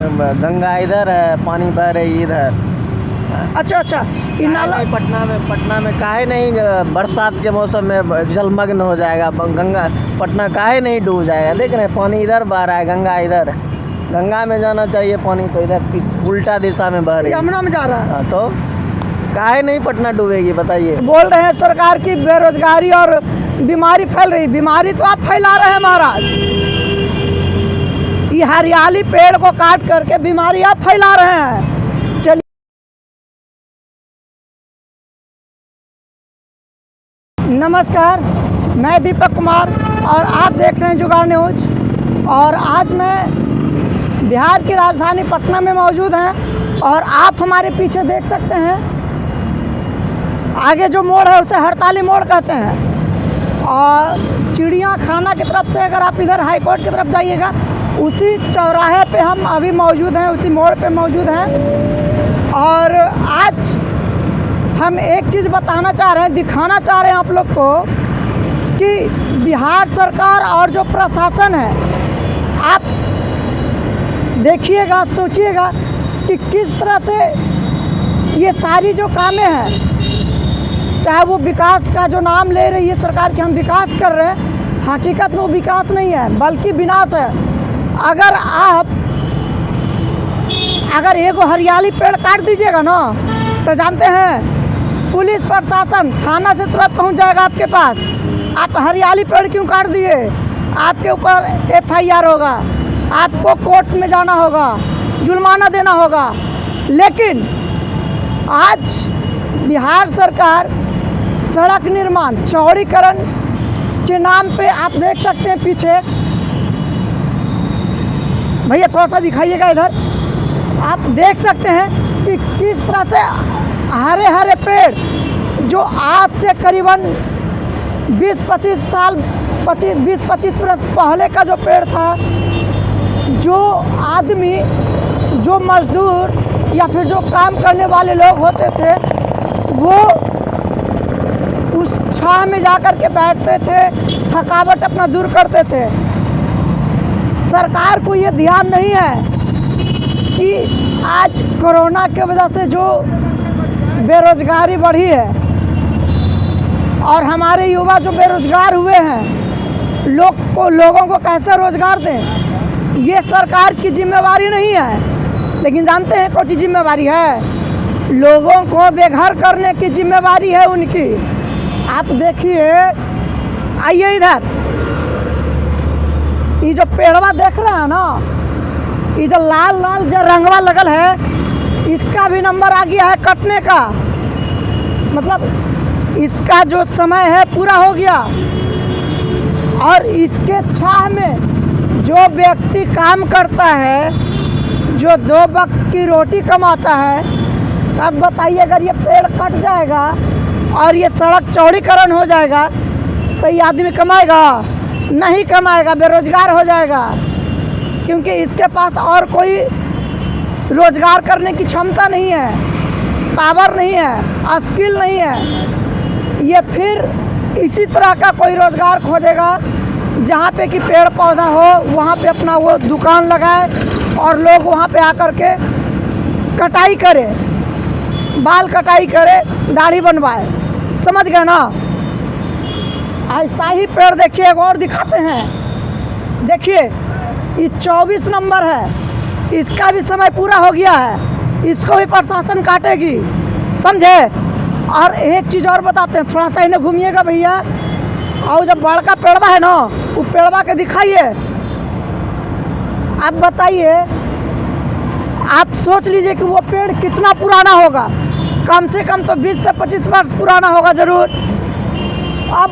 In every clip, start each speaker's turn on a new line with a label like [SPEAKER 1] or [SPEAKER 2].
[SPEAKER 1] गंगा इधर है, पानी बह रही इधर।
[SPEAKER 2] अच्छा अच्छा, ये नाला
[SPEAKER 1] पटना में काहे नहीं बरसात के मौसम में जलमग्न हो जाएगा गंगा। पटना काहे नहीं डूब जाएगा। देख रहे हैं पानी इधर बह रहा है, गंगा इधर। गंगा में जाना चाहिए पानी, तो इधर उल्टा दिशा में बह रही है,
[SPEAKER 2] यमुना में जा रहा है।
[SPEAKER 1] तो काहे नहीं पटना डूबेगी बताइए।
[SPEAKER 2] बोल रहे हैं सरकार की बेरोजगारी और बीमारी फैल रही। बीमारी तो आप फैला रहे हैं महाराज। ये हरियाली पेड़ को काट करके बीमारी आप फैला रहे हैं। चलिए, नमस्कार, मैं दीपक कुमार और आप देख रहे हैं जुगाड़ न्यूज। और आज मैं बिहार की राजधानी पटना में मौजूद हैं और आप हमारे पीछे देख सकते हैं, आगे जो मोड़ है उसे हड़ताली मोड़ कहते हैं। और चिड़िया खाना की तरफ से अगर आप इधर हाई कोर्ट की तरफ जाइएगा, उसी चौराहे पे हम अभी मौजूद हैं, उसी मोड़ पे मौजूद हैं। और आज हम एक चीज़ बताना चाह रहे हैं, दिखाना चाह रहे हैं आप लोग को कि बिहार सरकार और जो प्रशासन है, आप देखिएगा, सोचिएगा कि किस तरह से ये सारी जो कामें हैं, चाहे वो विकास का जो नाम ले रही है सरकार कि हम विकास कर रहे हैं, हकीकत में वो विकास नहीं है बल्कि विनाश है। अगर एगो हरियाली पेड़ काट दीजिएगा ना, तो जानते हैं पुलिस प्रशासन थाना से तुरंत पहुंच जाएगा आपके पास। आप हरियाली पेड़ क्यों काट दिए, आपके ऊपर FIR होगा, आपको कोर्ट में जाना होगा, जुर्माना देना होगा। लेकिन आज बिहार सरकार सड़क निर्माण चौड़ीकरण के नाम पे, आप देख सकते हैं पीछे, भैया थोड़ा सा दिखाइएगा इधर, आप देख सकते हैं कि किस तरह से हरे हरे पेड़ जो आज से करीबन 20-25 वर्ष पहले का जो पेड़ था, जो आदमी, जो मजदूर या फिर जो काम करने वाले लोग होते थे, वो उस छांव में जाकर के बैठते थे, थकावट अपना दूर करते थे। सरकार को ये ध्यान नहीं है कि आज कोरोना की वजह से जो बेरोजगारी बढ़ी है और हमारे युवा जो बेरोजगार हुए हैं, लोगों को कैसे रोजगार दें, ये सरकार की जिम्मेवारी नहीं है। लेकिन जानते हैं कौन सी जिम्मेवारी है? लोगों को बेघर करने की जिम्मेवारी है उनकी। आप देखिए, आइए इधर, ये जो पेड़वा देख रहे हैं ना, ये जो लाल लाल जो रंगवा लगल है, इसका भी नंबर आ गया है कटने का। मतलब इसका जो समय है पूरा हो गया। और इसके छाह में जो व्यक्ति काम करता है, जो 2 वक्त की रोटी कमाता है, अब बताइए अगर ये पेड़ कट जाएगा और ये सड़क चौड़ीकरण हो जाएगा, तो ये आदमी कमाएगा? नहीं कमाएगा, बेरोजगार हो जाएगा। क्योंकि इसके पास और कोई रोजगार करने की क्षमता नहीं है, पावर नहीं है, स्किल नहीं है। ये फिर इसी तरह का कोई रोजगार खोजेगा जहाँ पे कि पेड़ पौधा हो, वहाँ पे अपना वो दुकान लगाए और लोग वहाँ पे आकर के कटाई करे, बाल कटाई करे, दाढ़ी बनवाए। समझ गए ना? ऐसा ही पेड़ देखिए, एक और दिखाते हैं। देखिए, ये 24 नंबर है, इसका भी समय पूरा हो गया है, इसको भी प्रशासन काटेगी, समझे? और एक चीज़ और बताते हैं, थोड़ा सा इन्हें घूमिएगा भैया। और जब बड़का पेड़वा है ना, वो पेड़वा के दिखाइए। आप बताइए, आप सोच लीजिए कि वो पेड़ कितना पुराना होगा। कम से कम तो 20 से 25 वर्ष पुराना होगा ज़रूर। अब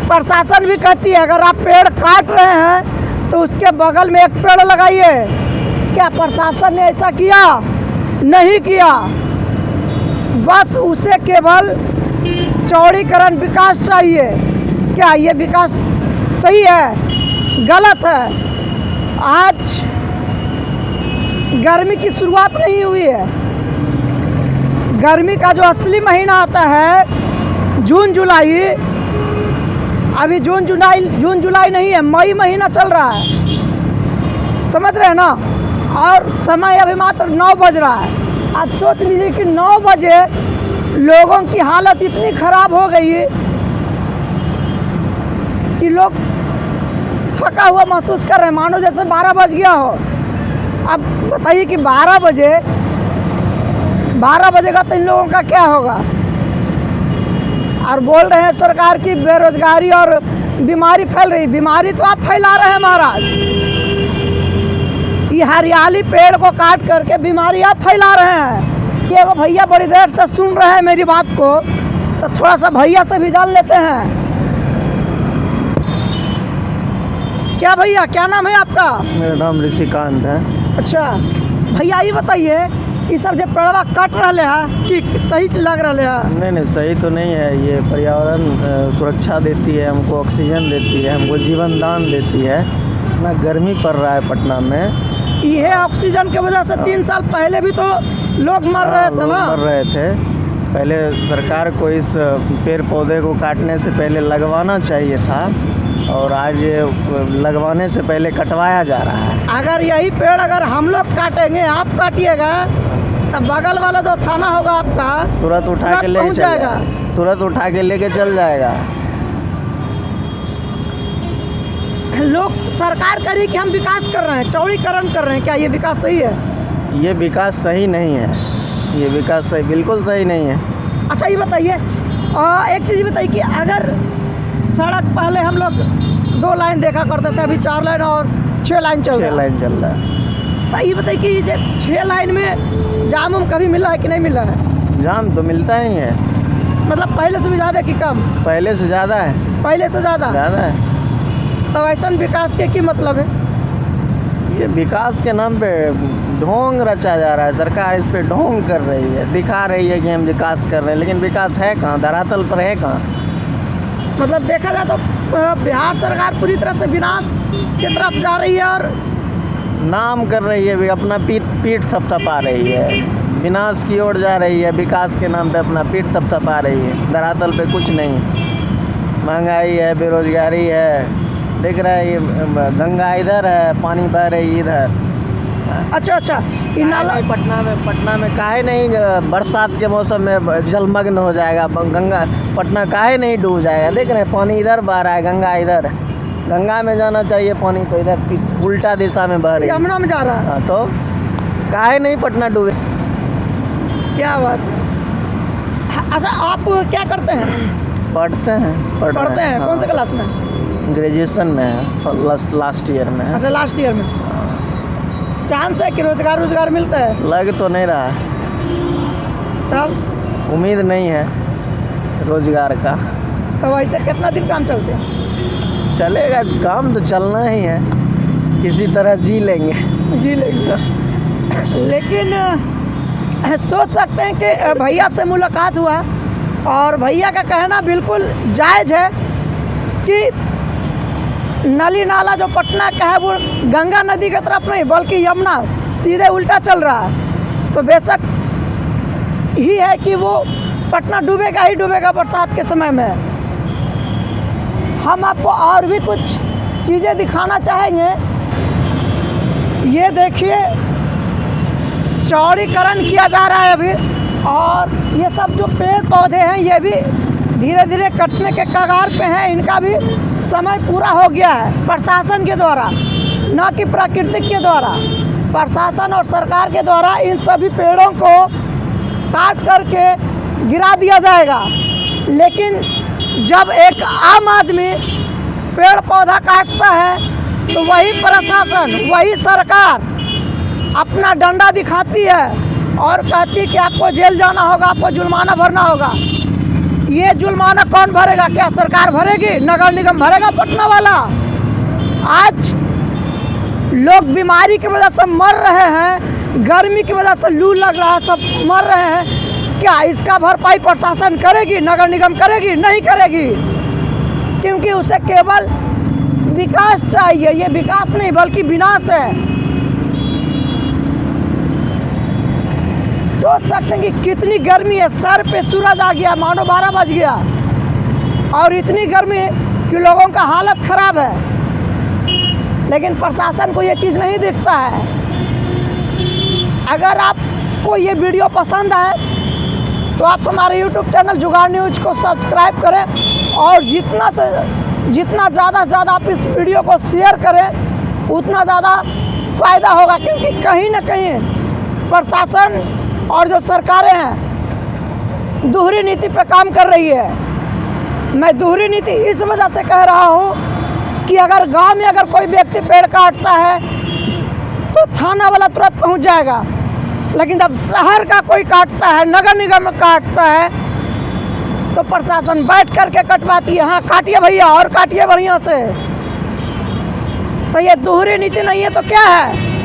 [SPEAKER 2] प्रशासन भी कहती है अगर आप पेड़ काट रहे हैं तो उसके बगल में एक पेड़ लगाइए। क्या प्रशासन ने ऐसा किया? नहीं किया। बस उसे केवल चौड़ीकरण विकास चाहिए। क्या ये विकास सही है? गलत है। आज गर्मी की शुरुआत नहीं हुई है। गर्मी का जो असली महीना आता है जून जुलाई, अभी जून जुलाई नहीं है, मई महीना चल रहा है। समझ रहे हैं ना। और समय अभी मात्र 9 बज रहा है। आप सोच लीजिए कि 9 बजे लोगों की हालत इतनी ख़राब हो गई है कि लोग थका हुआ महसूस कर रहे हैं, मानो जैसे 12 बज गया हो। अब बताइए कि 12 बजेगा तो इन लोगों का क्या होगा। और बोल रहे हैं सरकार की बेरोजगारी और बीमारी फैल रही। बीमारी तो आप फैला रहे हैं महाराज। ये हरियाली पेड़ को काट करके बीमारी आप फैला रहे हैं। ये वो भैया बड़ी देर से सुन रहे हैं मेरी बात को, तो थोड़ा सा भैया से भी जान लेते हैं। क्या भैया, क्या नाम है आपका?
[SPEAKER 1] मेरा नाम ऋषिकांत है।
[SPEAKER 2] अच्छा भैया, ये बताइए ये सब जो पेड़वा कट रहे हैं कि सही लग रहे हैं?
[SPEAKER 1] नहीं, सही तो नहीं है। ये पर्यावरण सुरक्षा देती है, हमको ऑक्सीजन देती है, हमको जीवन दान देती है। इतना गर्मी पड़ रहा है पटना में।
[SPEAKER 2] ये ऑक्सीजन की वजह से 3 साल पहले भी तो लोग मर रहे थे ना।
[SPEAKER 1] मर रहे थे। पहले सरकार को इस पेड़ पौधे को काटने से पहले लगवाना चाहिए था, और आज लगवाने से पहले कटवाया जा रहा है।
[SPEAKER 2] अगर यही पेड़ अगर हम लोग काटेंगे, आप काटिएगा, तब बगल वाला जो थाना होगा आपका
[SPEAKER 1] तुरंत उठा के ले जाएगा, तुरंत उठा के लेके चल जाएगा।
[SPEAKER 2] लोग सरकार करी कि हम विकास कर रहे हैं, चौड़ीकरण कर रहे हैं, क्या ये विकास सही है?
[SPEAKER 1] ये विकास सही नहीं है। ये विकास सही, बिल्कुल सही नहीं है।
[SPEAKER 2] अच्छा ये बताइए, एक चीज़ बताइए कि अगर सड़क पहले हम लोग 2 लाइन देखा करते थे, अभी 4 लाइन और 6 लाइन चल रहा है।
[SPEAKER 1] 6 लाइन चल रहा है।
[SPEAKER 2] तो ये बताइए कि ये 6 लाइन में जाम कभी मिला है कि नहीं मिला है?
[SPEAKER 1] जाम तो मिलता ही है।
[SPEAKER 2] मतलब पहले से भी ज़्यादा कि कम?
[SPEAKER 1] पहले से ज़्यादा है।
[SPEAKER 2] पहले से ज़्यादा
[SPEAKER 1] है।
[SPEAKER 2] तो ऐसा विकास के की मतलब है?
[SPEAKER 1] ये विकास के नाम पे ढोंग रचा जा रहा है। सरकार इस पे ढोंग कर रही है, दिखा रही है कि हम विकास कर रहे हैं, लेकिन विकास है कहाँ? धरातल पर है कहाँ?
[SPEAKER 2] मतलब देखा जाए तो बिहार सरकार पूरी तरह से विनाश की तरफ जा रही है और
[SPEAKER 1] नाम कर रही है, भी अपना पीठ थपथपा रही है। विनाश की ओर जा रही है, विकास के नाम पे अपना पीठ थपथपा रही है। धरातल पे कुछ नहीं। महंगाई है, बेरोजगारी है। देख रहा है, ये गंगा इधर है, पानी बह रही इधर।
[SPEAKER 2] अच्छा इन नाला
[SPEAKER 1] पटना में काहे नहीं बरसात के मौसम में जलमग्न हो जाएगा गंगा? पटना काहे नहीं डूब जाएगा? देख रहे हैं पानी इधर बह रहा है, गंगा इधर। गंगा में जाना चाहिए पानी, तो इधर उल्टा दिशा में बह रही है,
[SPEAKER 2] यमुना में जा रहा है।
[SPEAKER 1] हाँ, तो काहे नहीं पटना डूबे?
[SPEAKER 2] क्या बात। अच्छा आप क्या करते हैं?
[SPEAKER 1] पढ़ते हैं।
[SPEAKER 2] कौन से क्लास में?
[SPEAKER 1] ग्रेजुएशन में है, लास्ट ईयर में है।
[SPEAKER 2] अच्छा लास्ट ईयर में। चांस है कि रोजगार मिलता है?
[SPEAKER 1] लग तो नहीं रहा,
[SPEAKER 2] तब
[SPEAKER 1] उम्मीद नहीं है रोजगार का।
[SPEAKER 2] तो ऐसे कितना दिन काम चलते हैं?
[SPEAKER 1] चलेगा, काम तो चलना ही है, किसी तरह जी लेंगे।
[SPEAKER 2] लेकिन सोच सकते हैं कि भैया से मुलाकात हुआ और भैया का कहना बिल्कुल जायज़ है कि नली नाला जो पटना का है वो गंगा नदी की तरफ नहीं बल्कि यमुना सीधे उल्टा चल रहा है। तो बेशक ही है कि वो पटना डूबेगा ही डूबेगा बरसात के समय में। हम आपको और भी कुछ चीज़ें दिखाना चाहेंगे। ये देखिए, चौड़ीकरण किया जा रहा है अभी, और ये सब जो पेड़ पौधे हैं ये भी धीरे धीरे कटने के कगार पे हैं। इनका भी समय पूरा हो गया है प्रशासन के द्वारा, न कि प्राकृतिक के द्वारा। प्रशासन और सरकार के द्वारा इन सभी पेड़ों को काट करके गिरा दिया जाएगा। लेकिन जब एक आम आदमी पेड़ पौधा काटता है तो वही प्रशासन, वही सरकार अपना डंडा दिखाती है और कहती है कि आपको जेल जाना होगा, आपको जुर्माना भरना होगा। ये जुर्माना कौन भरेगा? क्या सरकार भरेगी? नगर निगम भरेगा पटना वाला? आज लोग बीमारी की वजह से मर रहे हैं, गर्मी की वजह से लू लग रहा है, सब मर रहे हैं। क्या इसका भरपाई प्रशासन करेगी? नगर निगम करेगी? नहीं करेगी, क्योंकि उसे केवल विकास चाहिए। ये विकास नहीं बल्कि विनाश है। सोच सकते हैं कि कितनी गर्मी है। सर पे सूरज आ गया, मानो 12 बज गया, और इतनी गर्मी कि लोगों का हालत ख़राब है। लेकिन प्रशासन को ये चीज़ नहीं दिखता है। अगर आपको ये वीडियो पसंद आए तो आप हमारे YouTube चैनल जुगाड़ न्यूज को सब्सक्राइब करें और जितना ज़्यादा से ज़्यादा आप इस वीडियो को शेयर करें उतना ज़्यादा फ़ायदा होगा, क्योंकि कहीं ना कहीं प्रशासन और जो सरकारें हैं दोहरी नीति पे काम कर रही है। मैं दोहरी नीति इस वजह से कह रहा हूँ कि अगर गांव में अगर कोई व्यक्ति पेड़ काटता है तो थाना वाला तुरंत पहुंच जाएगा, लेकिन जब शहर का कोई काटता है, नगर निगम में काटता है, तो प्रशासन बैठ करके कटवाती है। हाँ काटिए भैया और काटिए बढ़िया से। तो ये दोहरी नीति नहीं है तो क्या है?